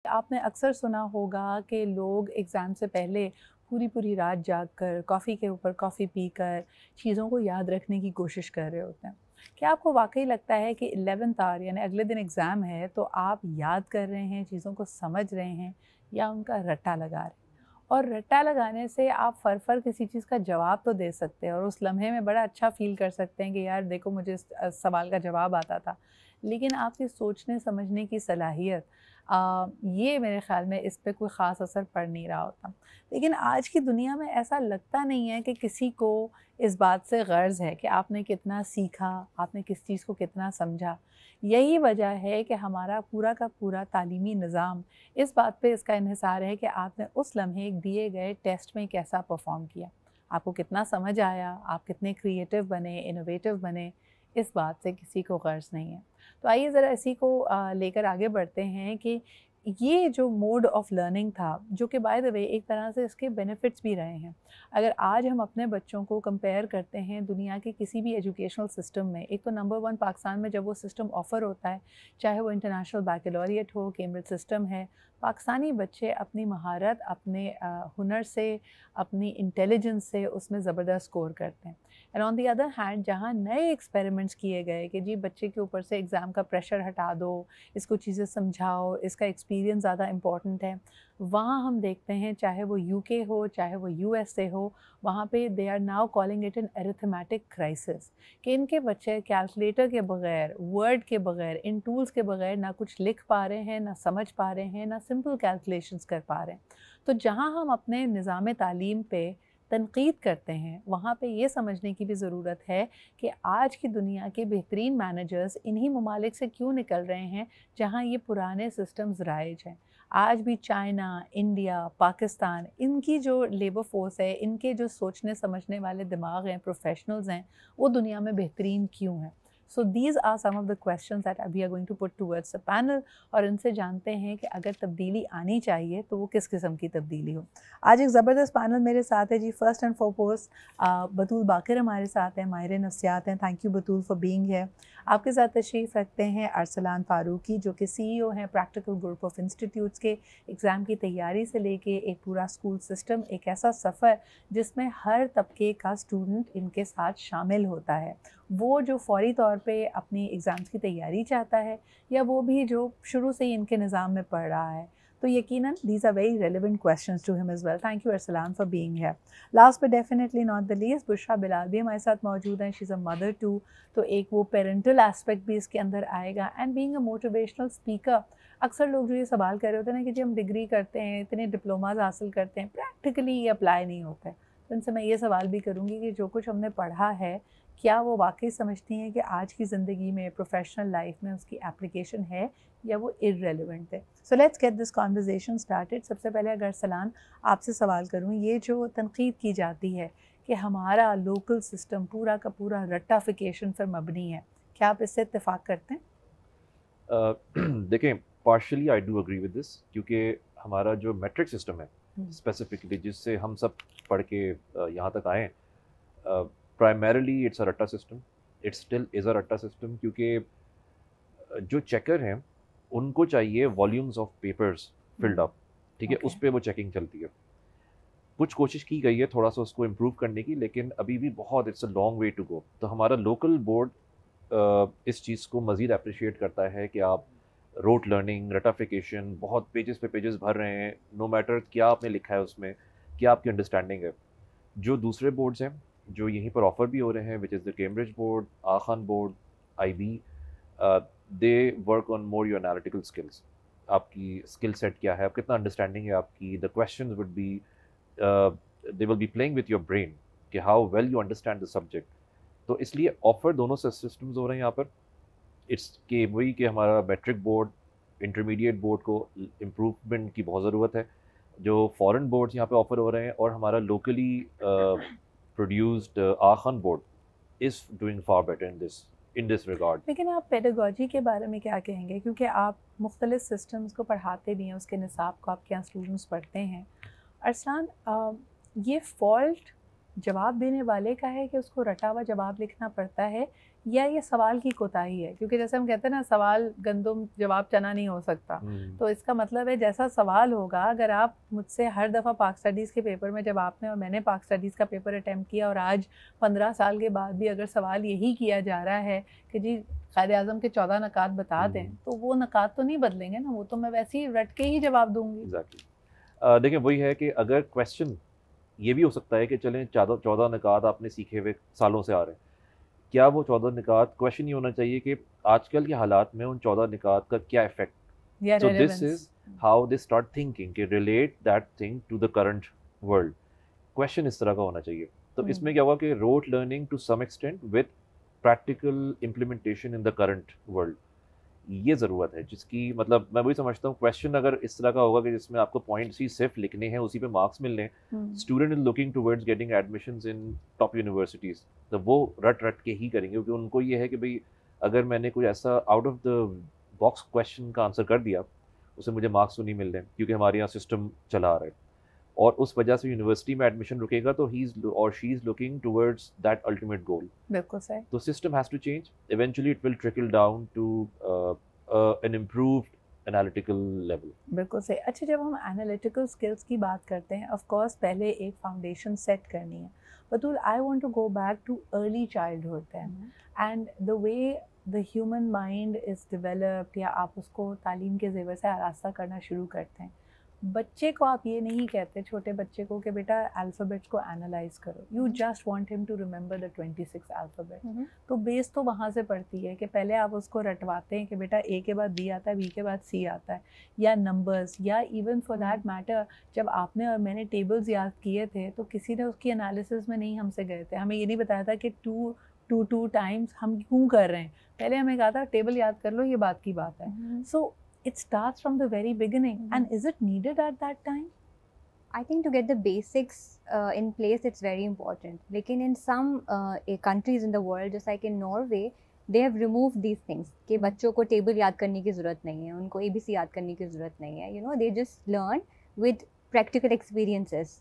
आपने अक्सर सुना होगा कि लोग एग्ज़ाम से पहले पूरी पूरी रात जाग कर कॉफ़ी के ऊपर कॉफ़ी पीकर चीज़ों को याद रखने की कोशिश कर रहे होते हैं। क्या आपको वाक़ई लगता है कि 11th आवर यानी अगले दिन एग्ज़ाम है तो आप याद कर रहे हैं, चीज़ों को समझ रहे हैं या उनका रट्टा लगा रहे हैं? और रट्टा लगाने से आप फर किसी चीज़ का जवाब तो दे सकते हैं और उस लम्हे में बड़ा अच्छा फ़ील कर सकते हैं कि यार देखो मुझे इस सवाल का जवाब आता था। लेकिन आपकी सोचने समझने की सलाहियत ये मेरे ख़्याल में इस पे कोई ख़ास असर पड़ नहीं रहा होता। लेकिन आज की दुनिया में ऐसा लगता नहीं है कि किसी को इस बात से गर्ज़ है कि आपने कितना सीखा, आपने किस चीज़ को कितना समझा। यही वजह है कि हमारा पूरा का पूरा तालीमी निज़ाम इस बात पे इसका इन्हिसार है कि आपने उस लम्हे एक दिए गए टेस्ट में कैसा परफ़ॉर्म किया। आपको कितना समझ आया, आप कितने क्रिएटिव बने, इनोवेटिव बने, इस बात से किसी को गर्ज़ नहीं है। तो आइए ज़रा इसी को लेकर आगे बढ़ते हैं कि ये जो मोड ऑफ़ लर्निंग था, जो कि बाय द वे एक तरह से इसके बेनिफिट्स भी रहे हैं। अगर आज हम अपने बच्चों को कंपेयर करते हैं दुनिया के किसी भी एजुकेशनल सिस्टम में, एक तो नंबर 1 पाकिस्तान में जब वो सिस्टम ऑफ़र होता है, चाहे वो इंटरनेशनल बैकलॉरिएट हो, कैम्ब्रिज सिस्टम है, पाकिस्तानी बच्चे अपनी महारत, अपने हुनर से, अपनी इंटेलिजेंस से उसमें ज़बरदस्त स्कोर करते हैं। And on the other hand जहाँ नए एक्सपेरिमेंट्स किए गए कि जी बच्चे के ऊपर से एग्ज़ाम का प्रेशर हटा दो, इसको चीज़ें समझाओ, इसका एक्सपीरियंस ज़्यादा इम्पॉर्टेंट है। वहाँ हम देखते हैं चाहे वो यूके हो, चाहे वो यूएसए हो, वहाँ पे they are now calling it an arithmetic crisis कि इनके बच्चे कैलकुलेटर के बगैर, वर्ड के बगैर, इन टूल्स के बगैर ना कुछ लिख पा रहे हैं, ना समझ पा रहे हैं, ना सिंपल कैलकुलेशंस कर पा रहे हैं। तो जहाँ हम अपने निज़ाम तालीम पे तनकीद करते हैं, वहाँ पे ये समझने की भी ज़रूरत है कि आज की दुनिया के बेहतरीन मैनेजर्स इन्हीं ममालिक से क्यों निकल रहे हैं जहाँ ये पुराने सिस्टम्स राइज हैं। आज भी चाइना, इंडिया, पाकिस्तान, इनकी जो लेबर फ़ोर्स है, इनके जो सोचने समझने वाले दिमाग हैं, प्रोफ़ेशनल्स हैं, वो दुनिया में बेहतरीन क्यों हैं? So these are some of the questions that we are going to put towards the panel और इनसे जानते हैं कि अगर तब्दीली आनी चाहिए तो वो किस किस्म की तब्दीली हो। आज एक ज़बरदस्त पैनल मेरे साथ है जी। फ़र्स्ट एंड फ़ॉरमोस्ट बतूल बाकर हमारे साथ हैं, माहिर नफ्सियात हैं। Thank you Batool for being here. आपके साथ तशरीफ़ रखते हैं अरसलान फ़ारूकी जो कि सीईओ हैं प्रैक्टिकल ग्रुप ऑफ इंस्टीट्यूट्स के। एग्ज़ाम की तैयारी से लेके एक पूरा स्कूल सिस्टम, एक ऐसा सफ़र जिसमें हर तबके का स्टूडेंट इनके साथ शामिल होता है। वो जो फ़ौरी तौर पे अपनी एग्ज़ाम्स की तैयारी चाहता है या वो भी जो शुरू से ही इनके निज़ाम में पढ़ रहा है। तो यकीनन these are very relevant questions to him as well. Thank you Arsalan for being here. Last but definitely not the least Bushra Bilal भी हमारे साथ मौजूद हैं। She is a mother too, तो एक वो पेरेंटल एस्पेक्ट भी इसके अंदर आएगा and being a motivational speaker. अक्सर लोग जो ये सवाल कर रहे होते हैं ना कि जी हम डिग्री करते हैं, इतने डिप्लोमाज हासिल करते हैं, प्रैक्टिकली ये अप्लाई नहीं होता है। तो इनसे मैं ये सवाल भी करूँगी कि जो कुछ हमने पढ़ा है, क्या वो वाक़ई समझती हैं कि आज की ज़िंदगी में, प्रोफ़ेशनल लाइफ़ में उसकी एप्लीकेशन है या वो इर्रेलेवेंट है? So let's get this conversation started. सबसे पहले अगर सलान आपसे सवाल करूँ, ये जो तनक़ीद की जाती है कि हमारा लोकल सिस्टम पूरा का पूरा रट्टाफिकेशन पर मबनी है, क्या आप इससे इत्तेफ़ाक करते हैं? देखें, partially I do agree with this, क्योंकि हमारा जो मेट्रिक सिस्टम है हुँ, स्पेसिफिकली जिससे हम सब पढ़ के यहाँ तक आए, प्राइमरीली इट्स अ रट्टा system. It still is a रट्टा सिस्टम, क्योंकि जो चेकर हैं उनको चाहिए volumes of papers field hmm, up, ठीक है, ओके। उस पे वो चेकिंग चलती है। कुछ कोशिश की गई है थोड़ा सा उसको इम्प्रूव करने की, लेकिन अभी भी बहुत it's a long way to go. तो हमारा लोकल बोर्ड इस चीज़ को मज़ीद अप्रिशिएट करता है कि आप रोट लर्निंग, रटाफिकेशन, बहुत पेजेस पे पेजेस भर रहे हैं, नो मैटर क्या आपने लिखा है उसमें, क्या आपकी अंडरस्टैंडिंग है। जो दूसरे बोर्ड्स हैं जो यहीं पर ऑफ़र भी हो रहे हैं, which is the Cambridge board, आखान board, IB, they work on more your analytical skills. आपकी स्किल सेट क्या है, आप कितना अंडरस्टैंडिंग है आपकी, the questions would be, they will be playing with your brain कि how well you understand the subject. तो इसलिए ऑफ़र दोनों से सिस्टम्स हो रहे हैं यहाँ पर। इट्स के वही कि हमारा मैट्रिक बोर्ड, इंटरमीडिएट बोर्ड को इम्प्रूवमेंट की बहुत ज़रूरत है। जो फॉरेन बोर्ड्स यहाँ पे ऑफ़र हो रहे हैं, और हमारा लोकली प्रोड्यूस्ड आखन board is doing far better in this regard. लेकिन आप पेडागॉजी के बारे में क्या कहेंगे? क्योंकि आप मुख्तलिफ़ सिस्टम्स को पढ़ाते भी हैं, उसके निसाब को आपके यहाँ स्टूडेंट्स पढ़ते हैं। अरसान, ये फ़ॉल्ट जवाब देने वाले का है कि उसको रटा हुआ जवाब लिखना पड़ता है, या ये सवाल की कोताही है? क्योंकि जैसे हम कहते हैं ना, सवाल गंदुम जवाब चना नहीं हो सकता। तो इसका मतलब है जैसा सवाल होगा, अगर आप मुझसे हर दफ़ा पाक स्टडीज़ के पेपर में, जब आपने और मैंने पाक स्टडीज़ का पेपर अटैम्प्ट किया और आज 15 साल के बाद भी अगर सवाल यही किया जा रहा है कि जी कायदे आज़म के 14 नकात बता दें, तो वो नकात तो नहीं बदलेंगे ना, वो तो मैं वैसे ही रट के ही जवाब दूँगी। एग्जैक्टली। देखिए वही है कि अगर क्वेश्चन ये भी हो सकता है कि चलें 14 निकात आपने सीखे हुए सालों से आ रहे हैं, क्या वो 14 निकात क्वेश्चन ही होना चाहिए कि आजकल के हालात में उन 14 निकात का क्या इफेक्ट। या so this relevance. Is how they start thinking कि relate that thing to the current world. Question इस तरह का होना चाहिए। तो इसमें क्या हुआ कि rote learning to some extent with practical implementation in the current world, ये ज़रूरत है जिसकी मतलब मैं वही समझता हूँ। क्वेश्चन अगर इस तरह का होगा कि जिसमें आपको पॉइंट्स ही सिर्फ लिखने हैं, उसी पे मार्क्स मिलने हैं, student is looking towards getting admissions in top universities, तो वो रट रट के ही करेंगे, क्योंकि उनको ये है कि भाई अगर मैंने कोई ऐसा out of the box question का आंसर कर दिया, उसे मुझे मार्क्स तो नहीं मिल रहे क्योंकि हमारे यहाँ सिस्टम चला आ रहा है, और उस वजह से यूनिवर्सिटी में एडमिशन रुकेगा, तो ही इज और she is looking towards that ultimate goal. बिल्कुल सही। तो system has to change, eventually it will trickle down to an improved analytical level. बिल्कुल सही। अच्छा, जब हम एनालिटिकल स्किल्स की बात करते हैं, ऑफ कोर्स पहले एक फाउंडेशन सेट करनी है। Batool, I want to go back to early childhood then, and the way the human mind is developed, या आप उसको तालीम के ज़ेवर से आरास्ता करना शुरू करते हैं। बच्चे को आप ये नहीं कहते, छोटे बच्चे को, कि बेटा अल्फ़ाबेट्स को एनालाइज करो, you just want him to remember the 26 alphabets. तो बेस तो वहाँ से पड़ती है कि पहले आप उसको रटवाते हैं कि बेटा ए के बाद बी आता है, बी के बाद सी आता है, या नंबर्स, या इवन फॉर दैट मैटर जब आपने और मैंने टेबल्स याद किए थे तो किसी ने उसकी एनालिसिस में नहीं हमसे गए थे, हमें ये नहीं बताया था कि टू टाइम्स हम क्यों कर रहे हैं। पहले हमें कहा था टेबल याद कर लो, ये बात की बात है। सो it starts from the very beginning. And is it needed at that time? I think to get the basics in place, it's very important. Lekin in some countries in the world, just like in Norway, they have removed these things कि बच्चों को table याद करने की ज़रूरत नहीं है, उनको ABC याद करने की ज़रूरत नहीं है, you know, they just learn with practical experiences.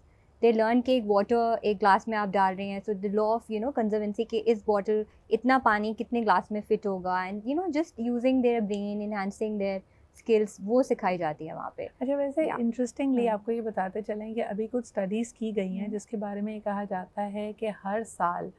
They learn कि एक वाटर एक ग्लास में आप डाल रहे हैं, so the law of, you know, conservancy कि इस बॉटल इतना पानी कितने ग्लास में फिट होगा, and you know, just using their brain, enhancing their skills, वो सिखाई जाती है वहाँ पे। अच्छा, वैसे इंटरेस्टिंगली आपको ये बताते चलें कि अभी कुछ स्टडीज़ की गई हैं जिसके बारे में ये कहा जाता है कि हर साल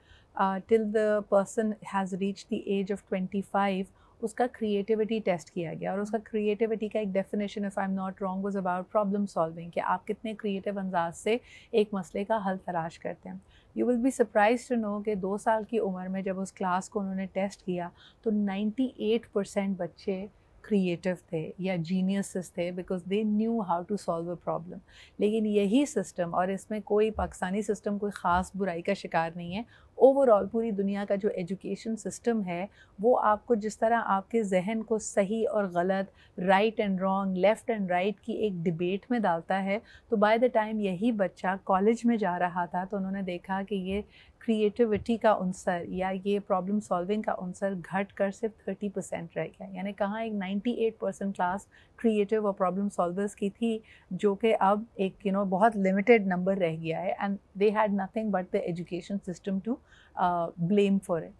till the person has reach the age of 25 उसका क्रिएटिविटी टेस्ट किया गया, और उसका क्रिएटिविटी का एक definition, if I am not wrong, was about problem solving, कि आप कितने क्रिएटिव अंदाज से एक मसले का हल तलाश करते हैं। You will be surprise to know कि 2 साल की उम्र में जब उस क्लास को उन्होंने टेस्ट किया तो 98% बच्चे क्रिएटिव थे या जीनियसेस थे, because they knew how to solve a problem. लेकिन यही सिस्टम, और इसमें कोई पाकिस्तानी सिस्टम कोई ख़ास बुराई का शिकार नहीं है, ओवरऑल पूरी दुनिया का जो एजुकेशन सिस्टम है वो आपको जिस तरह आपके जहन को सही और गलत, right and wrong, left and right की एक डिबेट में डालता है, तो बाय द टाइम यही बच्चा कॉलेज में जा रहा था तो उन्होंने देखा कि ये क्रिएटिविटी का अंसर या ये प्रॉब्लम सॉल्विंग का अंसर घट कर सिर्फ 30% रह गया। यानी कहाँ एक 98% क्लास क्रिएटिव और प्रॉब्लम सॉल्वर्स की थी, जो कि अब एक बहुत लिमिटेड नंबर रह गया है, and they had nothing but the education system to blame for it.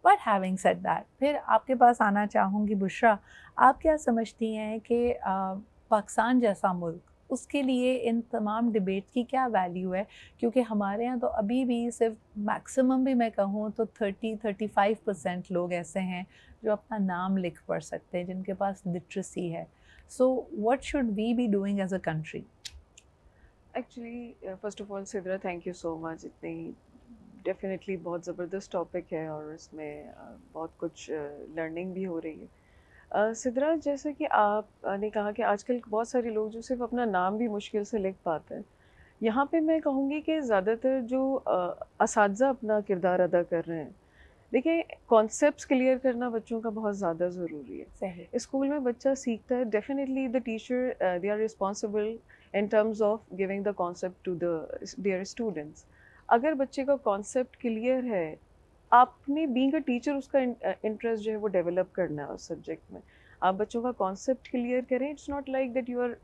But having said that, फिर आपके पास आना चाहूँगी बुशरा, आप क्या समझती हैं कि पाकिस्तान जैसा मुल्क, उसके लिए इन तमाम डिबेट की क्या वैल्यू है? क्योंकि हमारे यहाँ तो अभी भी सिर्फ मैक्सिमम भी मैं कहूँ तो 30-35% लोग ऐसे हैं जो अपना नाम लिख पढ़ सकते हैं, जिनके पास लिटरेसी है। So what should we be doing as a country? Actually first of all Sidra, thank you so much. इतनी डेफिनेटली बहुत ज़बरदस्त टॉपिक है और इसमें बहुत कुछ लर्निंग भी हो रही है। सिद्रा, जैसे कि आपने कहा कि आजकल बहुत सारे लोग जो सिर्फ अपना नाम भी मुश्किल से लिख पाते हैं, यहाँ पे मैं कहूँगी कि ज़्यादातर जो असातिज़ा अपना किरदार अदा कर रहे हैं, देखिए कॉन्सेप्ट्स क्लियर करना बच्चों का बहुत ज़्यादा ज़रूरी है। सही। स्कूल में बच्चा सीखता है, definitely the teacher they are responsible in terms of giving the concept to their students. अगर बच्चे का कॉन्सेप्ट क्लियर है, आपने बीइंग अ टीचर उसका इंटरेस्ट जो है वो डेवलप करना है उस सब्जेक्ट में। आप बच्चों का कॉन्सेप्ट क्लियर करें। It's not like that you are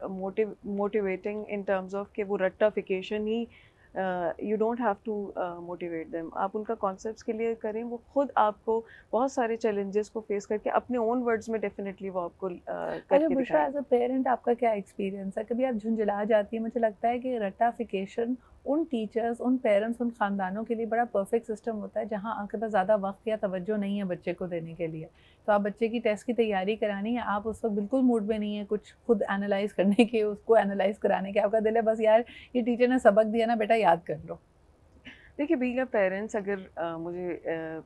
motivating in terms of कि वो रट्टाफिकेशन ही you don't have to motivate them, आप उनका कॉन्सेप्ट्स क्लियर करें, वो खुद आपको बहुत सारे चैलेंजेस को फेस करके अपने ओन वर्ड्स में डेफिनेटली वो आपको करके बुशरा, दिखाएं। एज अ पेरेंट आपका क्या एक्सपीरियंस है? कभी आप झुंझला जाती है? मुझे लगता है कि रट्टाफिकेशन उन टीचर्स, उन पेरेंट्स, उन ख़ानदानों के लिए बड़ा परफेक्ट सिस्टम होता है जहाँ आपके पास ज़्यादा वक्त या तवज्जो नहीं है बच्चे को देने के लिए। तो आप बच्चे की टेस्ट की तैयारी करानी है, आप उस वक्त बिल्कुल मूड में नहीं है कुछ खुद एनालाइज करने के, उसको एनालाइज कराने के, आपका दिल है बस यार ये टीचर ने सबक दिया ना बेटा याद कर लो। देखिए बीइंग अ पेरेंट्स, अगर मुझे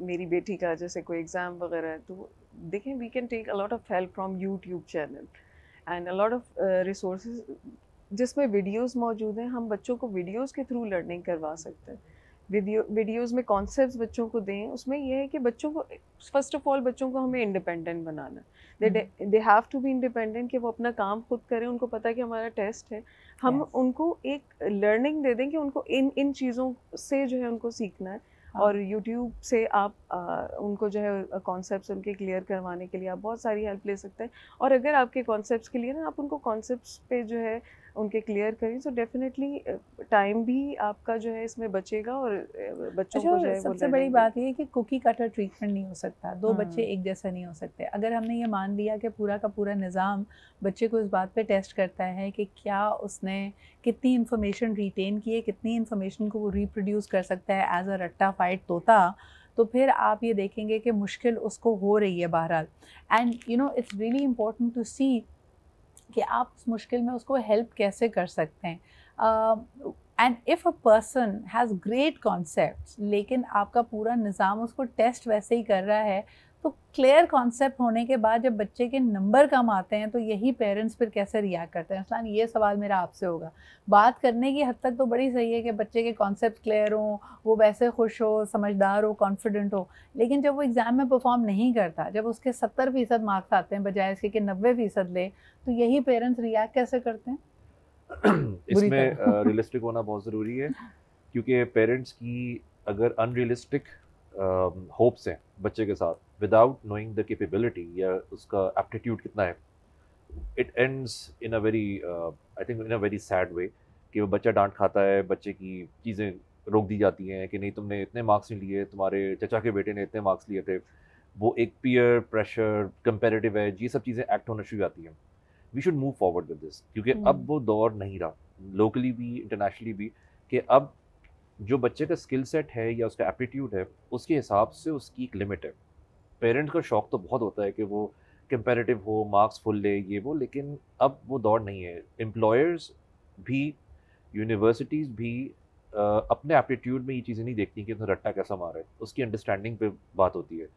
मेरी बेटी का जैसे कोई एग्ज़ाम वगैरह है तो देखें, we can take a lot of help from YouTube channel and a lot of resources जिसमें वीडियोस मौजूद हैं। हम बच्चों को वीडियोस के थ्रू लर्निंग करवा सकते हैं। वीडियोस में कॉन्सेप्ट्स बच्चों को दें। उसमें यह है कि बच्चों को फर्स्ट ऑफ ऑल बच्चों को हमें इंडिपेंडेंट बनाना है। They have to be independent, कि वो अपना काम खुद करें। उनको पता है कि हमारा टेस्ट है, हम उनको एक लर्निंग दे दें कि उनको इन चीज़ों से जो है उनको सीखना है। और यूट्यूब से आप उनको जो है कॉन्सेप्ट्स उनके क्लियर करवाने के लिए आप बहुत सारी हेल्प ले सकते हैं। और अगर आपके कॉन्सेप्ट्स क्लियर हैं, आप उनको कॉन्सेप्ट्स पे जो है उनके क्लियर करें, सो डेफिनेटली टाइम भी आपका जो है इसमें बचेगा और बच्चों को जो है वो सबसे बड़ी बात ये है कि कुकी कटर ट्रीटमेंट नहीं हो सकता, दो बच्चे एक जैसा नहीं हो सकते। अगर हमने ये मान लिया कि पूरा का पूरा निज़ाम बच्चे को इस बात पे टेस्ट करता है कि क्या उसने कितनी इन्फॉर्मेशन रिटेन की है, कितनी इन्फॉर्मेशन को वो रिप्रोड्यूस कर सकता है एज अ रट्टा फाइट तोता, तो फिर आप ये देखेंगे कि मुश्किल उसको हो रही है बहरहाल। And you know it's really important to see कि आप उस मुश्किल में उसको हेल्प कैसे कर सकते हैं। And if a person has great concepts लेकिन आपका पूरा निज़ाम उसको टेस्ट वैसे ही कर रहा है, तो क्लियर कॉन्सेप्ट होने के बाद जब बच्चे के नंबर कम आते हैं तो यही पेरेंट्स फिर कैसे रिएक्ट करते हैं? असलान ये सवाल मेरा आपसे होगा। बात करने की हद तक तो बड़ी सही है कि बच्चे के कॉन्सेप्ट क्लियर हों, वो वैसे खुश हो, समझदार हो, कॉन्फिडेंट हो, लेकिन जब वो एग्ज़ाम में परफॉर्म नहीं करता, जब उसके 70% मार्क्स आते हैं बजाय इसके कि 90% ले, तो यही पेरेंट्स रिएक्ट कैसे करते हैं? इसमें रियलिस्टिक होना बहुत ज़रूरी है, क्योंकि पेरेंट्स की अगर अनरियलिस्टिक होप्स हैं बच्चे के साथ विदाउट नोइंग द कैपेबिलिटी या उसका एप्टीट्यूड कितना है, it ends in a very I think in a very sad way कि वो बच्चा डांट खाता है, बच्चे की चीज़ें रोक दी जाती हैं कि नहीं तुमने इतने मार्क्स नहीं लिए, तुम्हारे चचा के बेटे ने इतने मार्क्स लिए थे। वो एक पीयर प्रेशर, कंपेरेटिव एज, ये सब चीज़ें एक्ट होना शुरू जाती हैं। We should move forward with this, क्योंकि अब वो दौर नहीं रहा, लोकली भी इंटरनेशनली भी, कि अब जो बच्चे का स्किल सेट है या उसका एप्टीट्यूड है उसके हिसाब से उसकी एक लिमिट है। पेरेंट्स का शौक तो बहुत होता है कि वो कंपेरेटिव हो, मार्क्स फुल ले, ये वो, लेकिन अब वो दौर नहीं है। एम्प्लॉयर्स भी, यूनिवर्सिटीज़ भी अपने एप्टीट्यूड में ये चीज़ें नहीं देखती कि उसने रट्टा कैसा मारा है, उसकी अंडरस्टैंडिंग पे बात होती है।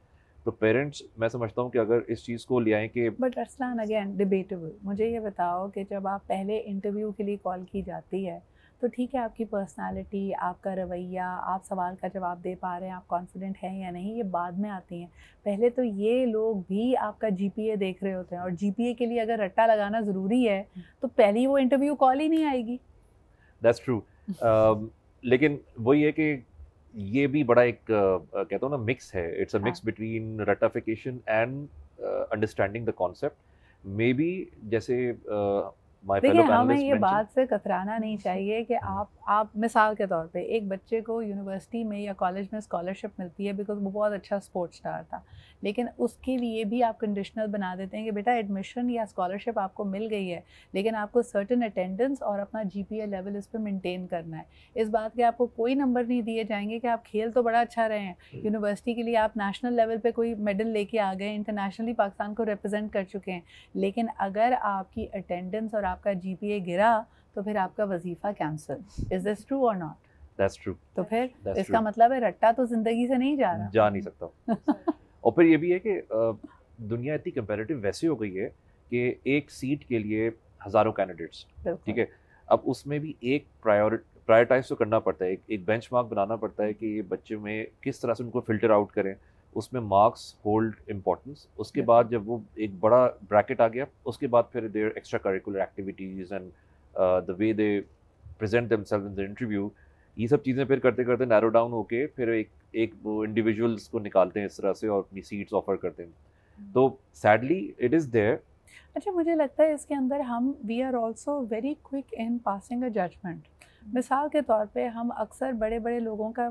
तो पेरेंट्स, मैं समझता हूँ कि अगर इस चीज़ को ले आएँ कि बट अरसलान अगेन डिबेटेबल, मुझे ये बताओ कि जब आप पहले इंटरव्यू के लिए कॉल की जाती है तो ठीक है आपकी पर्सनालिटी, आपका रवैया, आप सवाल का जवाब दे पा रहे हैं, आप कॉन्फिडेंट हैं या नहीं, ये बाद में आती हैं। पहले तो ये लोग भी आपका जीपीए देख रहे होते हैं, और जीपीए के लिए अगर रट्टा लगाना ज़रूरी है तो पहली वो इंटरव्यू कॉल ही नहीं आएगी। That's true. लेकिन वही है कि ये भी बड़ा एक कहता हूँ ना मिक्स है, it's a mix between ratification and understanding the concept. May be जैसे देखिए हमें ये बात से कतराना नहीं चाहिए कि आप मिसाल के तौर पे एक बच्चे को यूनिवर्सिटी में या कॉलेज में स्कॉलरशिप मिलती है बिकॉज वो बहुत अच्छा स्पोर्ट्स स्टार था, लेकिन उसके लिए भी आप कंडीशनल बना देते हैं कि बेटा एडमिशन या स्कॉलरशिप आपको मिल गई है, लेकिन आपको सर्टेन अटेंडेंस और अपना जीपीए लेवल इस पर मेंटेन करना है। इस बात के आपको कोई नंबर नहीं दिए जाएंगे कि आप खेल तो बड़ा अच्छा रहे हैं, यूनिवर्सिटी के लिए आप नेशनल लेवल पे कोई मेडल लेके आ गए, इंटरनेशनली पाकिस्तान को रिप्रेजेंट कर चुके हैं, लेकिन अगर आपकी अटेंडेंस और आपका जीपीए गिरा तो फिर आपका वजीफा कैंसिल। इज दिस ट्रू और नॉट? That's true. तो फिर इसका मतलब है रट्टा तो जिंदगी से नहीं जा रहा, जा नहीं सकता। और फिर ये भी है कि दुनिया इतनी कंपेरेटिव वैसे हो गई है कि एक सीट के लिए हज़ारों कैंडिडेट्स, ठीक है, अब उसमें भी एक प्रायोरिटाइज तो करना पड़ता है, एक बेंचमार्क बनाना पड़ता है कि ये बच्चे में किस तरह से उनको फ़िल्टर आउट करें, उसमें मार्क्स होल्ड इम्पोर्टेंस। उसके बाद जब वो एक बड़ा ब्रैकेट आ गया, उसके बाद फिर their extracurricular activities and the way they present themselves in the interview, ये सब चीज़ें फिर करते करते नैरो डाउन होके फिर एक वो इंडिविजुअल्स को निकालते हैं इस तरह से और अपनी सीट्स ऑफर करते हैं। तो सैडली इट इज़ देयर। अच्छा, मुझे लगता है इसके अंदर हम we are also very quick in passing a judgement. मिसाल के तौर पे हम अक्सर बड़े बड़े लोगों का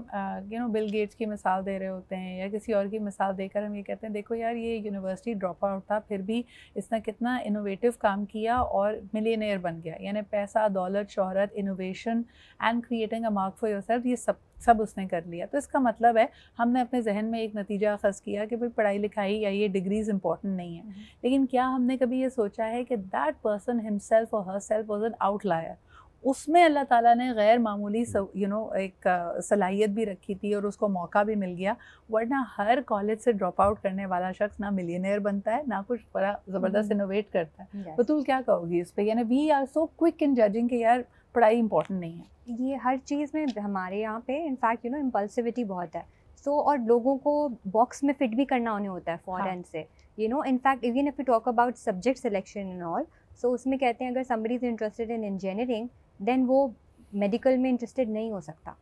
बिल गेट्स की मिसाल दे रहे होते हैं या किसी और की मिसाल देकर हम ये कहते हैं देखो यार ये यूनिवर्सिटी ड्रॉप आउट था फिर भी इसने कितना इनोवेटिव काम किया और मिलियनेयर बन गया, यानी पैसा, दौलत, शोहरत, innovation and creating a mark for yourself, ये सब उसने कर लिया। तो इसका मतलब है हमने अपने जहन में एक नतीजा अखज़ किया कि भाई पढ़ाई लिखाई या ये डिग्रीज इंपॉर्टेंट नहीं है, लेकिन क्या हमने कभी ये सोचा है कि दैट पर्सन हिमसेल्फ और हरसेल्फ वाज एन आउटलायर, उसमें अल्लाह ताला ने गैर मामूली एक सलाहियत भी रखी थी और उसको मौका भी मिल गया, वरना हर कॉलेज से ड्रॉप आउट करने वाला शख्स ना मिलियनेयर बनता है ना कुछ बड़ा ज़बरदस्त इनोवेट करता है। बतूल क्या कहोगी इस पे, यानी we are so quick in judging कि यार पढ़ाई इंपॉर्टेंट नहीं है। ये हर चीज़ में हमारे यहाँ पे इनफैक्ट इम्पल्सिविटी बहुत है। और लोगों को बॉक्स में फिट भी करना उन्हें होता है फॉरेन से, in fact even if you talk about subject selection and all, so उसमें कहते हैं अगर somebody is interested in engineering then वो मेडिकल में इंटरेस्टेड नहीं हो सकता।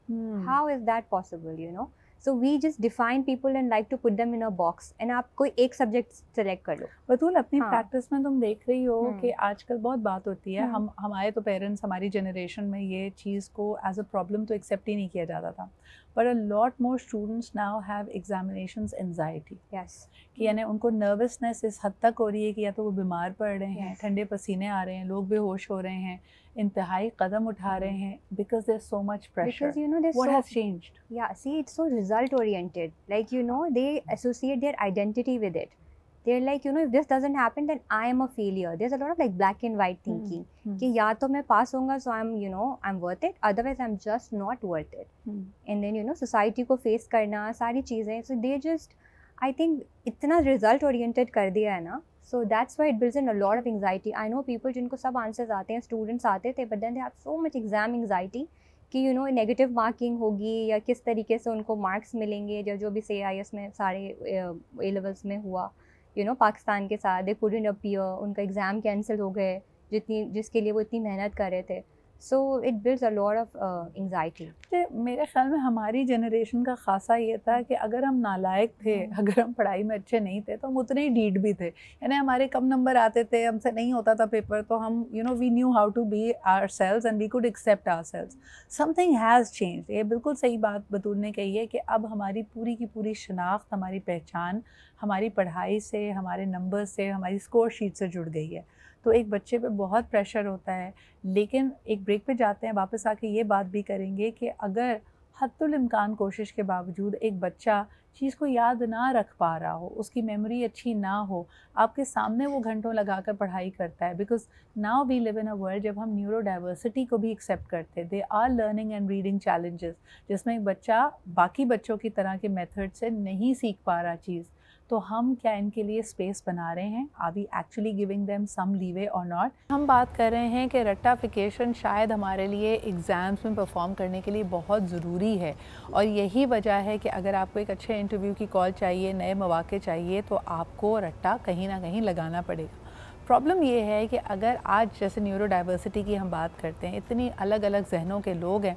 How is that possible? So we just define people and like to put them in a box and आप कोई एक सब्जेक्ट सेलेक्ट कर लो। बतूल अपनी प्रैक्टिस में तुम देख रही हो कि आजकल बहुत बात होती है, हमारे तो पेरेंट्स, हमारी जनरेशन में ये चीज़ को एज अ प्रॉब्लम तो एक्सेप्ट ही नहीं किया जाता था, but a lot more students now have examinations anxiety. Yes, कि यानी उनको नर्वसनेस इस हद तक हो रही है कि या तो वो बीमार पड़ रहे हैं, ठंडे पसीने आ रहे हैं, लोग बेहोश हो रहे हैं, इंतहाई कदम उठा रहे हैं, because there's so much pressure. Because what has changed? Yeah, see, it's so result oriented. Like they associate their identity with it. They're like, if this doesn't happen, then I am a failure. There's a lot of like black and white thinking. कि या तो मैं पास होऊंगा, so I'm worth it. Otherwise, I'm just not worth it. And then society को face करना, सारी चीजें. So they just, I think, इतना result oriented कर दिया है ना. So that's why it builds in a lot of anxiety. I know people जिनको सब answers आते हैं, students आते थे, but then they have so much exam anxiety कि नेगेटिव मार्किंग होगी या किस तरीके से उनको मार्क्स मिलेंगे, या जो भी CIS में सारे A levels में हुआ, पाकिस्तान के साथ दे couldn't appear, उनका एग्ज़ाम कैंसिल हो गए जिसके लिए वो इतनी मेहनत कर रहे थे। So it builds a lot of anxiety. मेरे ख्याल में हमारी जनरेशन का खासा ये था कि अगर हम नालायक थे, अगर हम पढ़ाई में अच्छे नहीं थे, तो हम उतने ही डीड भी थे, यानी हमारे कम नंबर आते थे, हमसे नहीं होता था पेपर, तो हम we knew how to be ourselves and we could accept ourselves. Something has changed. ये बिल्कुल सही बात बतूल ने कही है कि अब हमारी पूरी की पूरी शनाख्त, हमारी पहचान हमारी पढ़ाई से, हमारे नंबर से, हमारी स्कोर शीट से जुड़ गई है। तो एक बच्चे पे बहुत प्रेशर होता है। लेकिन एक ब्रेक पे जाते हैं, वापस आके ये बात भी करेंगे कि अगर हद्दुल इम्कान कोशिश के बावजूद एक बच्चा चीज़ को याद ना रख पा रहा हो, उसकी मेमोरी अच्छी ना हो, आपके सामने वो घंटों लगाकर पढ़ाई करता है, because now we live in a world जब हम न्यूरो डाइवर्सिटी को भी एक्सेप्ट करते हैं। They are learning and reading challenges, जिसमें एक बच्चा बाकी बच्चों की तरह के मेथड से नहीं सीख पा रहा चीज़, तो हम क्या इनके लिए स्पेस बना रहे हैं? Are we actually giving them some leeway और नॉट? हम बात कर रहे हैं कि रट्टाफिकेशन शायद हमारे लिए एग्ज़ाम्स में परफॉर्म करने के लिए बहुत ज़रूरी है, और यही वजह है कि अगर आपको एक अच्छे इंटरव्यू की कॉल चाहिए, नए मौके चाहिए, तो आपको रट्टा कहीं ना कहीं लगाना पड़ेगा। प्रॉब्लम ये है कि अगर आज जैसे न्यूरो डाइवर्सिटी की हम बात करते हैं, इतनी अलग अलग जहनों के लोग हैं,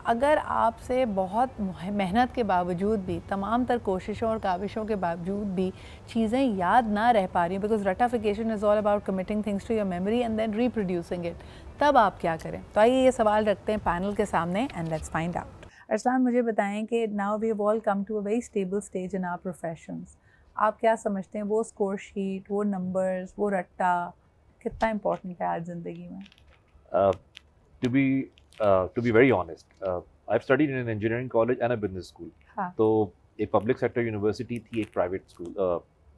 अगर आपसे बहुत मेहनत के बावजूद भी, तमाम तर कोशिशों और काविशों के बावजूद भी चीज़ें याद ना रह पा रही, बिकॉज रट्टाफिकेशन is all about committing things to your memory and then reproducing it, तब आप क्या करें? तो आइए ये सवाल रखते हैं पैनल के सामने and let's find out. Arsalan, मुझे बताएं कि now we have all come to a very stable stage in our professions. आप क्या समझते हैं वो स्कोर शीट, वो नंबर्स, वो रट्टा कितना इम्पोर्टेंट है आज ज़िंदगी में? To be very honest, I've studied in an engineering college and a business school. हाँ. तो एक public sector university थी, एक private school,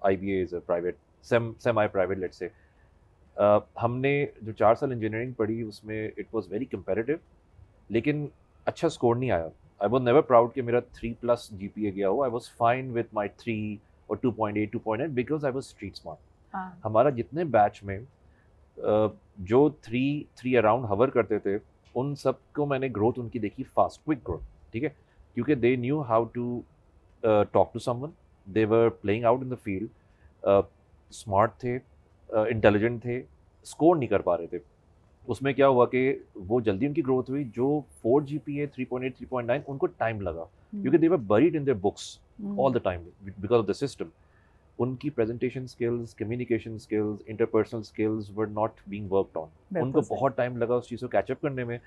IBA is a private, semi-private let's say. हमने जो 4 साल engineering पढ़ी उसमें it was very competitive, लेकिन अच्छा score नहीं आया. I was never proud कि मेरा 3+ GPA गया हो. I was fine with my 3 or 2.8, 2.9 because I was street smart. हाँ. हमारा जितने बैच में जो 3 अराउंड हवर करते थे, उन सब को मैंने ग्रोथ उनकी देखी, फास्ट क्विक ग्रोथ, ठीक है, क्योंकि they knew how to talk to someone, they were playing out in the field, smart थे, इंटेलिजेंट थे, स्कोर नहीं कर पा रहे थे। उसमें क्या हुआ कि वो जल्दी उनकी ग्रोथ हुई। जो 4 GPA 3.8 3.9 उनको टाइम लगा, क्योंकि they were buried in their books all the time because of the system. उनकी presentation skills, communication skills, interpersonal skills were not being worked on. उनको बहुत टाइम लगा उस चीज़ को कैचअप करने में।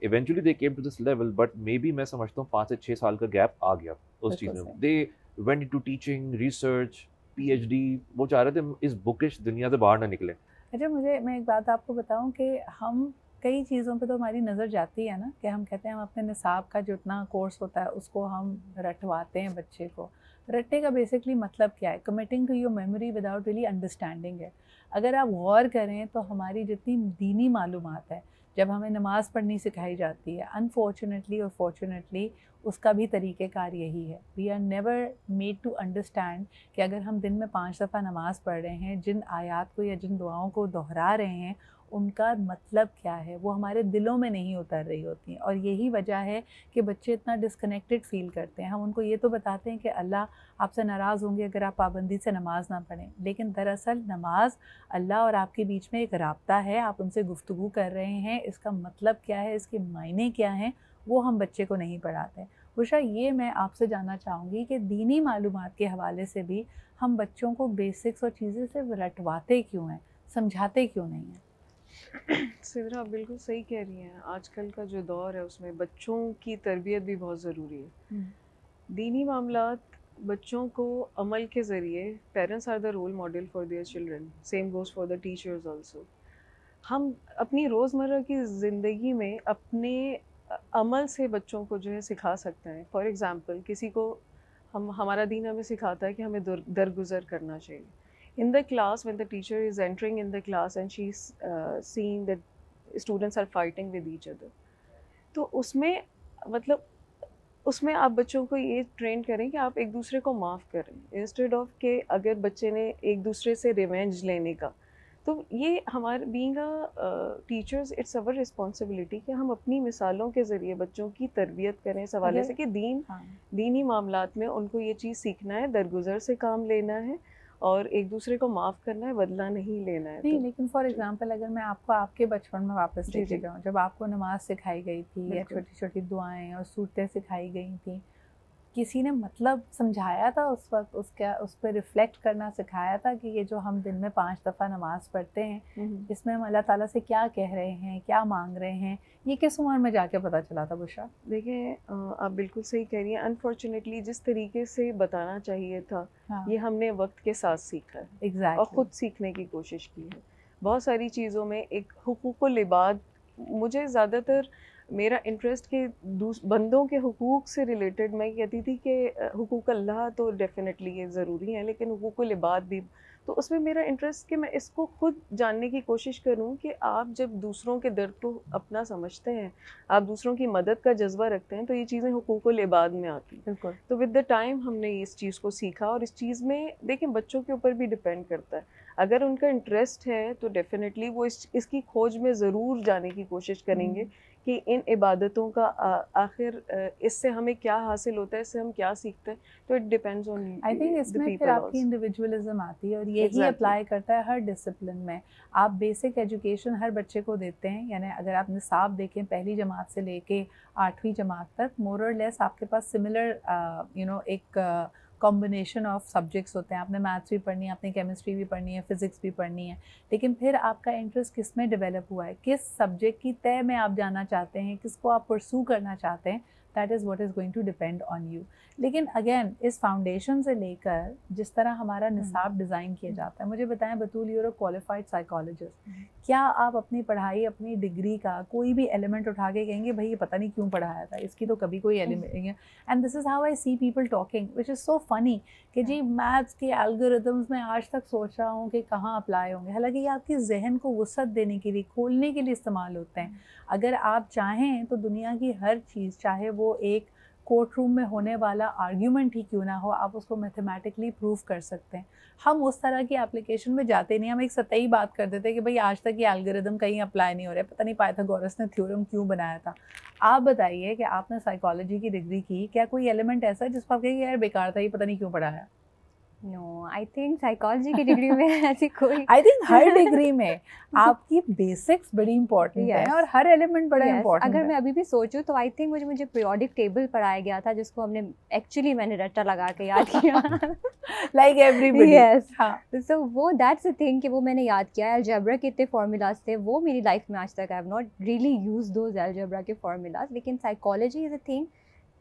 Eventually they came to this level, but maybe मैं समझता हूँ 5 से 6 साल का गैप आ गया उस चीज़ में। They went into teaching, research, PhD, वो चाह रहे थे इस बुकिश दुनिया से बाहर ना निकले। अच्छा, मैं एक बात आपको बताऊं कि हम कई चीज़ों पे तो हमारी नज़र जाती है ना, कि हम कहते हैं हम अपने निसाब का जितना कोर्स होता है उसको हम रटवाते हैं बच्चे को। रटने का बेसिकली मतलब क्या है? Committing to your memory without really understanding है। अगर आप गौर करें तो हमारी जितनी दीनी मालूमात है, जब हमें नमाज़ पढ़नी सिखाई जाती है, अनफॉर्चुनेटली और फॉर्चुनेटली उसका भी तरीक़ेकार यही है। We are never made to understand कि अगर हम दिन में 5 दफ़ा नमाज़ पढ़ रहे हैं, जिन आयात को या जिन दुआओं को दोहरा रहे हैं, उनका मतलब क्या है, वो हमारे दिलों में नहीं उतर रही होती हैं। और यही वजह है कि बच्चे इतना डिस्कनेक्टेड फ़ील करते हैं। हम उनको ये तो बताते हैं कि अल्लाह आपसे नाराज़ होंगे अगर आप पाबंदी से नमाज़ ना पढ़ें, लेकिन दरअसल नमाज अल्लाह और आपके बीच में एक राब्ता है, आप उनसे गुफ्तगू कर रहे हैं। इसका मतलब क्या है, इसके मायने क्या हैं, वो हम बच्चे को नहीं पढ़ाते। बुशरा, ये मैं आपसे जानना चाहूँगी कि दीनी मालूमात के हवाले से भी हम बच्चों को बेसिक्स और चीज़ें सिर्फ रटवाते क्यों हैं, समझाते क्यों नहीं हैं? सिदरा, आप बिल्कुल सही कह रही हैं। आजकल का जो दौर है उसमें बच्चों की तरबियत भी बहुत ज़रूरी है। दीनी मामलात बच्चों को अमल के ज़रिए, parents are the role model for their children, same goes for the teachers also. हम अपनी रोज़मर्रा की ज़िंदगी में अपने अमल से बच्चों को जो है सिखा सकते हैं। फॉर एग्ज़ाम्पल, किसी को हमारा दीन हमें सिखाता है कि हमें दरगुज़र करना चाहिए। In the class, when the teacher is entering in the class and she's seeing that students are fighting with each other, तो उसमें मतलब उसमें आप बच्चों को ये ट्रेन करें कि आप एक दूसरे को माफ़ करें, इंस्टेड ऑफ के अगर बच्चे ने एक दूसरे से रिवेंज लेने का। तो ये हमारे being a teachers, it's our responsibility कि हम अपनी मिसालों के ज़रिए बच्चों की तरबियत करें इस हवाले से कि दीनी मामलात में उनको ये चीज़ सीखना है, दरगुज़र से काम लेना है और एक दूसरे को माफ़ करना है, बदला नहीं लेना है। नहीं, लेकिन फॉर एग्जांपल अगर मैं आपको आपके बचपन में वापस लेके जाऊँ, जब आपको नमाज सिखाई गई थी या छोटी छोटी दुआएं और सूरतें सिखाई गई थी, किसी ने मतलब समझाया था उस वक्त, उस पर रिफ़्लेक्ट करना सिखाया था कि ये जो हम दिन में 5 दफ़ा नमाज़ पढ़ते हैं, इसमें हम अल्लाह ताला से क्या कह रहे हैं, क्या मांग रहे हैं, ये किस उम्र में जाके पता चला था बुशरा? देखिए, आप बिल्कुल सही कह रही हैं। अनफॉर्चुनेटली जिस तरीके से बताना चाहिए था, ये हमने वक्त के साथ सीखा है। एग्जैक्टली। और ख़ुद सीखने की कोशिश की है। बहुत सारी चीज़ों में एक हुकूकुल इबाद, मुझे ज़्यादातर मेरा इंटरेस्ट के बंदों के हुकूक से रिलेटेड, मैं कहती थी कि हुकूक अल्लाह तो डेफिनेटली ये ज़रूरी है, लेकिन हुकूकुल इबाद भी, तो उसमें मेरा इंटरेस्ट कि मैं इसको खुद जानने की कोशिश करूं कि आप जब दूसरों के दर्द को अपना समझते हैं, आप दूसरों की मदद का जज्बा रखते हैं, तो ये चीज़ें हुकूकुल इबाद में आती हैं। बिल्कुल। तो विद द टाइम हमने इस चीज़ को सीखा, और इस चीज़ में देखिए बच्चों के ऊपर भी डिपेंड करता है। अगर उनका इंटरेस्ट है तो डेफिनेटली वो इसकी खोज में ज़रूर जाने की कोशिश करेंगे कि इन इबादतों का आखिर इससे हमें क्या हासिल होता है, इससे हम क्या सीखते हैं। तो it depends on, I think इसमें फिर आपकी इंडिविजुअलिज्म आती है, और यही अप्लाई करता है हर डिसिप्लिन में। आप बेसिक एजुकेशन हर बच्चे को देते हैं, यानी अगर आप निसाब देखें पहली जमात से लेके 8वीं जमात तक, मोर और लेस आपके पास सिमिलर एक कॉम्बिनेशन ऑफ सब्जेक्ट्स होते हैं। आपने मैथ्स भी पढ़नी है, आपने केमिस्ट्री भी पढ़नी है, फिज़िक्स भी पढ़नी है, लेकिन फिर आपका इंटरेस्ट किस में डेवलप हुआ है, किस सब्जेक्ट की तय में आप जाना चाहते हैं, किसको आप परसू करना चाहते हैं, that is what is going to depend on you. लेकिन अगेन इस फाउंडेशन से लेकर जिस तरह हमारा निसाब डिज़ाइन किया जाता है, मुझे बताएं बतूल, यूर अ क्वालिफाइड साइकोलॉजिस्ट, क्या आप अपनी पढ़ाई, अपनी डिग्री का कोई भी एलिमेंट उठा के कहेंगे भाई ये पता नहीं क्यों पढ़ाया था, इसकी तो कभी कोई element, and this is how I see people talking which is so funny कि जी मैथ्स के एल्गोरिथम्स में आज तक सोच रहा हूँ कि कहाँ अप्लाई होंगे, हालांकि ये आपके जहन को वुसअत देने के लिए, खोलने के लिए इस्तेमाल होते हैं। अगर आप चाहें तो दुनिया की हर चीज़, चाहे वो एक कोर्ट रूम में होने वाला आर्ग्यूमेंट ही क्यों ना हो, आप उसको मैथमेटिकली प्रूव कर सकते हैं। हम उस तरह की एप्लीकेशन में जाते नहीं, हम एक सतही बात कर देते हैं कि भाई आज तक ये एल्गोरिथम कहीं अप्लाई नहीं हो रहा है, पता नहीं पाइथागोरस ने थ्योरम क्यों बनाया था। आप बताइए कि आपने साइकोलॉजी की डिग्री की, क्या कोई एलिमेंट ऐसा है जिस पर आप कहेंगे यार बेकार था, ये पता नहीं क्यों पढ़ाया? नो, आई थिंक साइकोलॉजी की डिग्री में ऐसी कोई आई थिंक हर डिग्री में आपकी बेसिक्स बड़ी इंपॉर्टेंट हैं Yes. और हर एलिमेंट बड़ा Yes, इंपॉर्टेंट अगर है. मैं अभी भी सोचूं तो आई थिंक मुझे पीरियोडिक टेबल पढ़ाया गया था, जिसको हमने एक्चुअली मैंने रट्टा लगा के याद किया. Like everybody. Yes. हाँ. सो वो दैट्स द थिंग कि वो मैंने याद किया. अलजेब्रा के इतने फार्मूलाज थे, वो मेरी लाइफ में आज तक I have not really used those algebra के फार्मूलाज. लेकिन psychology is a thing.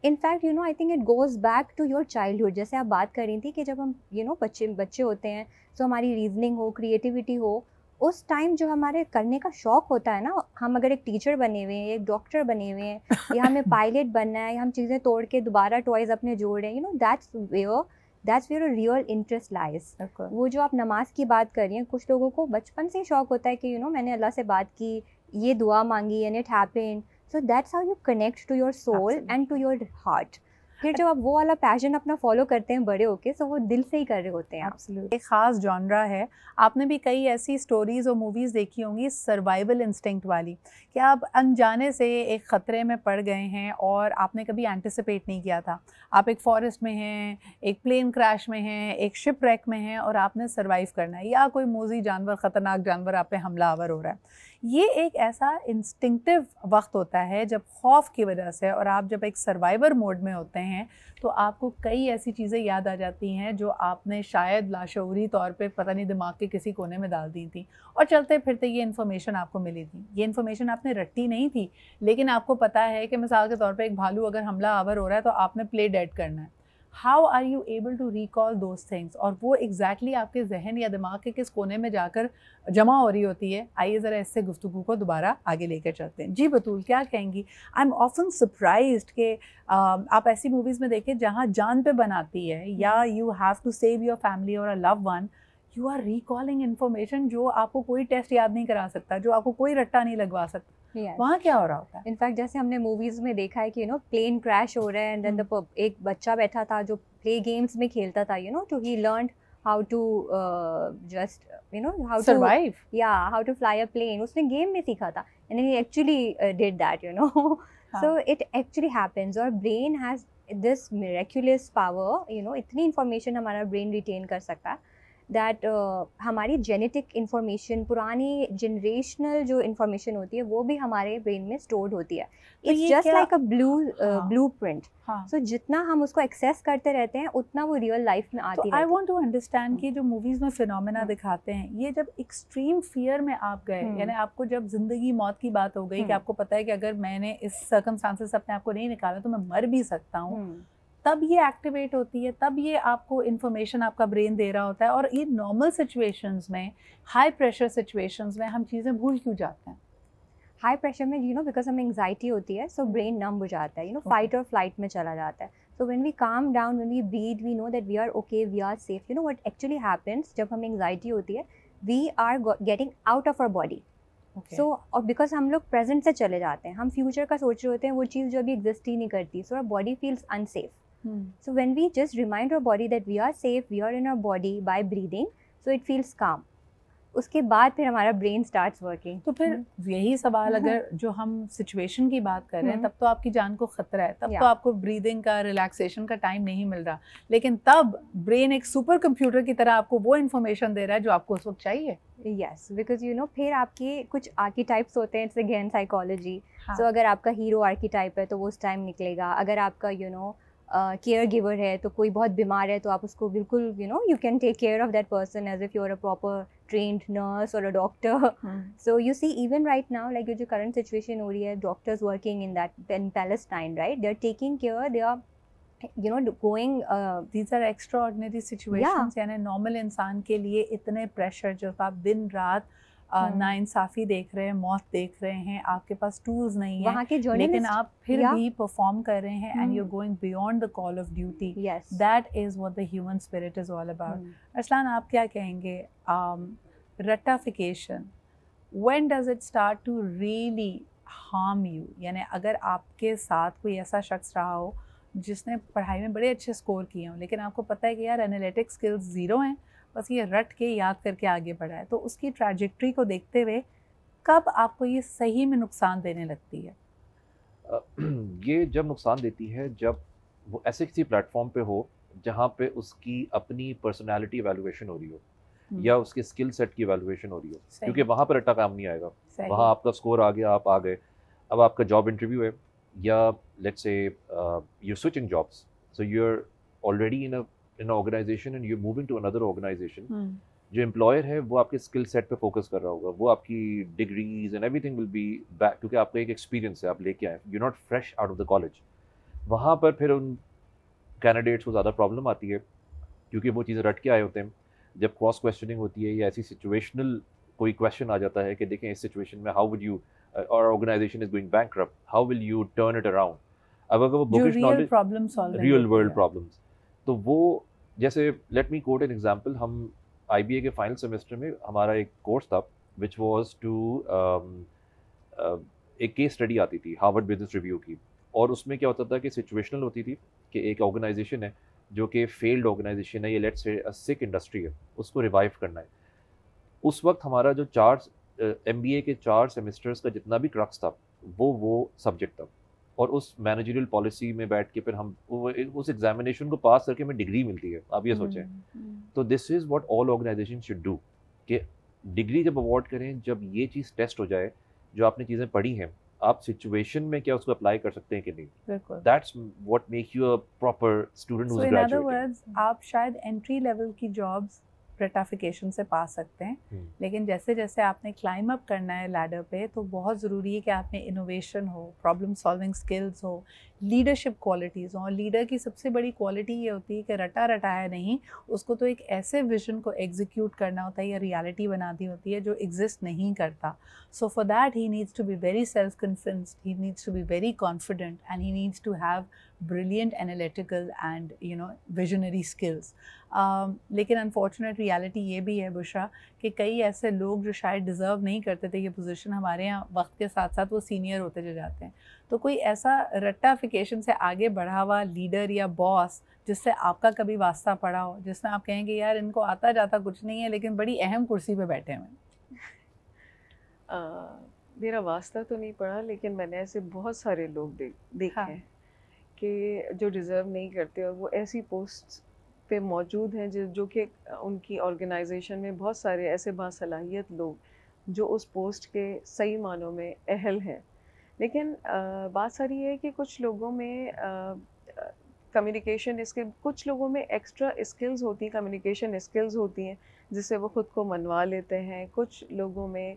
In fact you know I think it goes back to your childhood. जैसे आप बात कर रही थी कि जब हम बच्चे होते हैं, तो हमारी रीजनिंग हो, क्रिएटिविटी हो, उस टाइम जो हमारे करने का शौक होता है ना, हम अगर एक टीचर बने हुए हैं, एक डॉक्टर बने हुए हैं, या हमें पायलट बनना है, या हम चीज़ें तोड़ के दोबारा टॉयज अपने जोड़ रहे हैं, that's where a real interest lies. वो जो आप नमाज की बात कर रही हैं, कुछ लोगों को बचपन से ही शौक होता है कि मैंने अल्लाह से बात की, ये दुआ मांगी and it happened. So that's how you connect to your soul and to your heart. फिर जब आप वो वाला पैशन अपना फॉलो करते हैं बड़े होके, तो वो दिल से ही कर रहे होते हैं. एब्सोल्युटली. एक ख़ास जॉनरा है. आपने भी कई ऐसी स्टोरीज़ और मूवीज़ देखी होंगी सर्वाइवल इंस्टिंक्ट वाली, कि आप अनजाने से एक ख़तरे में पड़ गए हैं और आपने कभी एंटिसिपेट नहीं किया था. आप एक फॉरेस्ट में हैं, एक प्लेन क्रैश में हैं, एक शिप रैक में हैं और आपने सर्वाइव करना है, या कोई मोज़ी जानवर, ख़तरनाक जानवर आप पे हमलावर हो रहा है. ये एक ऐसा इंस्टिंक्टिव वक्त होता है जब खौफ की वजह से, और आप जब एक सर्वाइवर मोड में होते हैं, तो आपको कई ऐसी चीज़ें याद आ जाती हैं जो आपने शायद लाशऊरी तौर पे पता नहीं दिमाग के किसी कोने में डाल दी थी, और चलते फिरते ये इन्फॉर्मेशन आपको मिली थी. ये इन्फॉर्मेशन आपने रट्टी नहीं थी, लेकिन आपको पता है कि मिसाल के तौर पे एक भालू अगर हमला आवर हो रहा है तो आपने प्ले डेड करना है. How are you able to recall those things, और वो एग्जैक्टली आपके जहन या दिमाग के किस कोने में जाकर जमा हो रही होती है. आइए ज़रा इससे गुफ्तगू को दोबारा आगे लेकर चलते हैं. जी बतूल, क्या कहेंगी? आई एम ऑफन सरप्राइज्ड कि आप ऐसी मूवीज़ में देखें जहाँ जान पे बनाती है, या you have to save your family और a love one, you are recalling information जो आपको कोई टेस्ट याद नहीं करा सकता, जो आपको कोई रट्टा नहीं लगवा सकता. Yes. वहाँ क्या हो रहा होता है? इनफैक्ट जैसे हमने मूवीज में देखा है कि प्लेन क्रैश हो रहा है, एंड देन एक बच्चा बैठा था जो प्ले गेम्स में खेलता था, तो he learn how to just how survive. How to fly a plane. उसने गेम में सीखा था, and he actually did that. So it actually happens. और brain has this miraculous power, इतनी इंफॉर्मेशन हमारा ब्रेन रिटेन कर सकता है दैट हमारी जेनेटिक इंफॉर्मेशन, पुरानी जनरेशनल जो इंफॉर्मेशन होती है, वो भी हमारे ब्रेन में स्टोर्ड होती है. It's just like a blueprint. So जितना हम उसको एक्सेस करते रहते हैं, उतना वो रियल लाइफ में आती है. आई वांट टू अंडरस्टैंड कि जो मूवीज़ में फिनोमेना दिखाते हैं, ये जब एक्सट्रीम फियर में आप गए, यानी आपको जब ज़िंदगी मौत की बात हो गई कि आपको पता है कि अगर मैंने इस सर्कमस्टांसेस अपने आप को नहीं निकाला तो मैं मर भी सकता हूँ, तब ये एक्टिवेट होती है, तब ये आपको इन्फॉर्मेशन आपका ब्रेन दे रहा होता है. और ये नॉर्मल सिचुएशंस में, हाई प्रेशर सिचुएशंस में हम चीज़ें भूल क्यों जाते हैं? हाई प्रेशर में बिकॉज हमें एंग्जाइटी होती है, सो ब्रेन नम हो जाता है, फाइट और फ्लाइट में चला जाता है. So when we calm down, when we breathe, we know that we are okay, we are safe. What actually happens जब हमें एंग्जाइटी होती है, we are getting out of our body. So और बिकॉज हम लोग प्रेजेंट से चले जाते हैं, हम फ्यूचर का सोच रहे होते हैं, वो चीज़ जो अभी एग्जिस्ट ही नहीं करती. So our body feels unsafe. So when we just remind our body that we are safe, we are in our body by breathing, so it feels calm. उसके बाद फिर हमारा ब्रेन स्टार्ट्स वर्किंग. तो फिर यही सवाल, अगर जो हम सिचुएशन की बात कर रहे हैं, तब तो आपकी जान को खतरा है, तब तो आपको ब्रीदिंग का, रिलैक्सेशन का टाइम नहीं मिल रहा, लेकिन तब ब्रेन एक सुपर कंप्यूटर की तरह आपको वो इन्फॉर्मेशन दे रहा है जो आपको उस वक्त चाहिए. यस, बिकॉज फिर आपके कुछ आर्कीटाइप्स होते हैं. It's again psychology. सो अगर आपका हीरो आर्कीटाइप है तो वो उस टाइम निकलेगा. अगर आपका केयर गिवर है, तो कोई बहुत बीमार है, तो आप उसको बिल्कुल you can take care of that person as if you are a proper trained nurse और a doctor. So you see even right now, like जो करंट सिचुएशन हो रही है, doctors working in Palestine, right, they are taking care, they are going these are extraordinary situations. यानी normal इंसान के लिए इतने प्रेशर, जब आप दिन रात नाइंसाफ़ी देख रहे हैं, मौत देख रहे हैं, आपके पास टूल्स नहीं है, वहाँ के लेकिन आप फिर भी परफॉर्म कर रहे हैं, and you are going beyond the call of duty. That is what the human spirit is all about. Arsalan, आप क्या कहेंगे? रट्टाफिकेशन, when does it start to really harm you? यानी अगर आपके साथ कोई ऐसा शख्स रहा हो जिसने पढ़ाई में बड़े अच्छे स्कोर किए हों, लेकिन आपको पता है कि यार एनालिटिक स्किल्स ज़ीरो हैं, बस ये रट के याद करके आगे बढ़ा है, तो उसकी ट्रैजेक्टरी को देखते हुए कब आपको ये सही में नुकसान देने लगती है? ये जब नुकसान देती है, जब वो ऐसे किसी प्लेटफॉर्म पे हो जहाँ पे उसकी अपनी पर्सनालिटी एवेलुएशन हो रही हो या उसके स्किल सेट की एवेलुएशन हो रही हो, क्योंकि वहाँ पर रट्टा काम नहीं आएगा। वहाँ आपका स्कोर आ गया, आप आ गए, अब आपका जॉब इंटरव्यू है, या let's say you switching jobs, so you are already in organisation and you moving to another organisation. जो एम्प्लॉयर है वो आपके स्किल सेट पे फोकस कर रहा होगा, वो आपकी degrees and everything will be back, क्योंकि आपका एक एक्सपीरियंस है, आप लेके आए, you not fresh out of the college. वहाँ पर फिर उन कैंडिडेट्स को ज़्यादा प्रॉब्लम आती है, क्योंकि वो चीज़ें रट के आए होते हैं। जब क्रॉस क्वेश्चनिंग होती है या ऐसी सिचुएशनल कोई क्वेश्चन आ जाता है कि देखें इस सिचुएशन में हाउ वुड यू, और organisation is going bankrupt, how will you turn it around. अब अगर वो bookish knowledge, problem solving, real world problems, तो वो जैसे let me quote an example. हम IBA के फाइनल सेमेस्टर में हमारा एक कोर्स था विच वाज टू एक केस स्टडी आती थी हार्वर्ड बिजनेस रिव्यू की, और उसमें क्या होता था कि सिचुएशनल होती थी कि एक ऑर्गेनाइजेशन है जो कि फेल्ड ऑर्गेनाइजेशन है, ये लेट्स से सिक इंडस्ट्री है, उसको रिवाइव करना है। उस वक्त हमारा जो MBA के 4 सेमेस्टर्स का जितना भी क्रक्स था वो सब्जेक्ट था, और उस मैनेजरियल पॉलिसी में बैठ के फिर हम उस एग्जामिनेशन को पास करके हमें डिग्री मिलती है। आप ये सोचें, तो this is what all organisation should do, कि डिग्री जब अवॉर्ड करें, जब ये चीज़ टेस्ट हो जाए, जो आपने चीज़ें पढ़ी हैं, आप सिचुएशन में क्या उसको अप्लाई कर सकते हैं कि नहीं, that's what make you a proper student who is graduating. In other words, आप शायद एंट्री लेवल की जॉब्स रटाफिकेशन से पा सकते हैं, लेकिन जैसे जैसे आपने क्लाइम अप करना है लैडर पे, तो बहुत ज़रूरी है कि आप में इनोवेशन हो, प्रॉब्लम सॉल्विंग स्किल्स हो, लीडरशिप क्वालिटीज़ हों। और लीडर की सबसे बड़ी क्वालिटी ये होती है कि रटा रटाया नहीं, उसको तो एक ऐसे विजन को एग्जीक्यूट करना होता है या रियलिटी बनानी होती है जो एग्जिस्ट नहीं करता। So for that he needs to be very self convinced, he needs to be very confident, and he needs to have brilliant analytical and visionary skills. लेकिन अनफॉर्चुनेट रियलिटी ये भी है बुशरा कि कई ऐसे लोग जो शायद डिज़र्व नहीं करते थे ये पोजीशन, हमारे यहाँ वक्त के साथ साथ वो सीनियर होते जा जाते हैं। तो कोई ऐसा रट्टाफिकेशन से आगे बढ़ा हुआ लीडर या बॉस जिससे आपका कभी वास्ता पड़ा हो, जिसमें आप कहेंगे यार इनको आता जाता कुछ नहीं है लेकिन बड़ी अहम कुर्सी पे बैठे हुए हैं? मेरा वास्ता तो नहीं पड़ा, लेकिन मैंने ऐसे बहुत सारे लोग देखे हैं कि जो डिज़र्व नहीं करते और वो ऐसी पोस्ट पे मौजूद हैं जो कि उनकी ऑर्गेनाइजेशन में बहुत सारे ऐसे बासलाहियत लोग जो उस पोस्ट के सही मानों में अहल हैं। लेकिन बात सारी है कि कुछ लोगों में कम्युनिकेशन कुछ लोगों में एक्स्ट्रा स्किल्स होती हैं, कम्युनिकेशन स्किल्स होती हैं जिससे वो ख़ुद को मनवा लेते हैं। कुछ लोगों में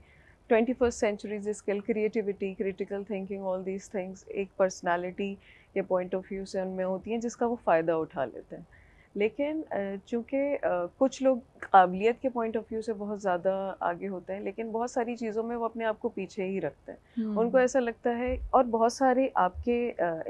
21st century skill, creativity, critical thinking, all these things एक पर्सनालिटी के पॉइंट ऑफ व्यू से उनमें होती हैं जिसका वो फ़ायदा उठा लेते हैं। लेकिन चूँकि कुछ लोग काबिलियत के पॉइंट ऑफ व्यू से बहुत ज़्यादा आगे होते हैं, लेकिन बहुत सारी चीज़ों में वो अपने आप को पीछे ही रखते हैं। उनको ऐसा लगता है, और बहुत सारे आपके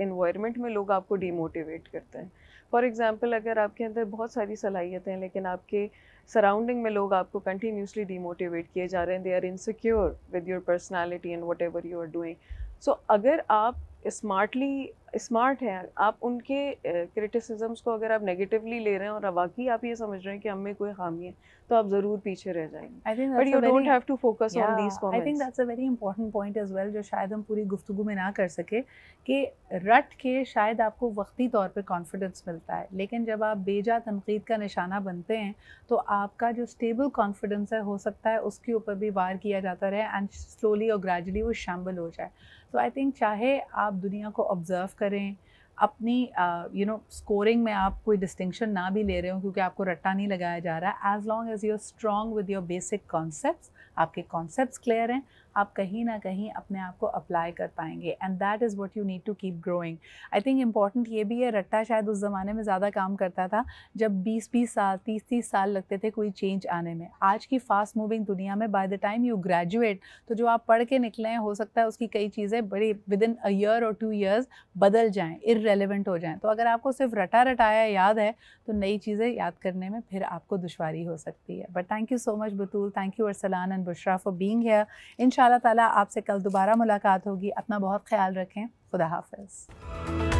एनवायरनमेंट में लोग आपको डीमोटिवेट करते हैं। फॉर एग्ज़ाम्पल, अगर आपके अंदर बहुत सारी सलाहियतें हैं लेकिन आपके सराउंडिंग में लोग आपको कंटिन्यूसली डीमोटिवेट किए जा रहे हैं, they are insecure with your personality and whatever you are doing. So अगर आप स्मार्ट हैं, आप उनके क्रिटिसिज्म्स को अगर आप नेगेटिवली ले रहे हैं और वाकई आप ये समझ रहे हैं कि हम में कोई खामी है, तो आप ज़रूर पीछे रह जाएंगे। But you don't have to focus on these comments. I think that's a very important point as well, जो शायद हम पूरी गुफ्तगू में ना कर सके, कि रट के शायद आपको वक्ती तौर पे कॉन्फिडेंस मिलता है, लेकिन जब आप बेजा तनकीद का निशाना बनते हैं तो आपका जो स्टेबल कॉन्फिडेंस है, हो सकता है उसके ऊपर भी वार किया जाता रहे एंड स्लोली और ग्रेजुअली वो शैम्बल हो जाए। तो आई थिंक चाहे आप दुनिया को ऑब्ज़र्व करें, अपनी स्कोरिंग में आप कोई डिस्टिंक्शन ना भी ले रहे हो क्योंकि आपको रट्टा नहीं लगाया जा रहा है, as long as you are strong with your basic concepts, आपके कॉन्सेप्ट्स क्लियर हैं, आप कहीं ना कहीं अपने आप को अप्लाई कर पाएंगे, and that is what you need to keep growing. I think important ये भी है, रट्टा शायद उस ज़माने में ज़्यादा काम करता था जब 20-20 साल 30-30 साल लगते थे कोई चेंज आने में। आज की फास्ट मूविंग दुनिया में by the time you graduate, तो जो आप पढ़ के निकले हैं, हो सकता है उसकी कई चीज़ें बड़ी विद इन अ ईयर और 2 years बदल जाएँ, इररेलेवेंट हो जाएँ। तो अगर आपको सिर्फ रटा रटाया याद है तो नई चीज़ें याद करने में फिर आपको दुश्वारी हो सकती है। But thank you so much Batool, thank you Arsalan and Bushra for being here. इंशाल्लाह ताला आपसे कल दोबारा मुलाकात होगी। अपना बहुत ख्याल रखें। खुदा हाफ़िज़।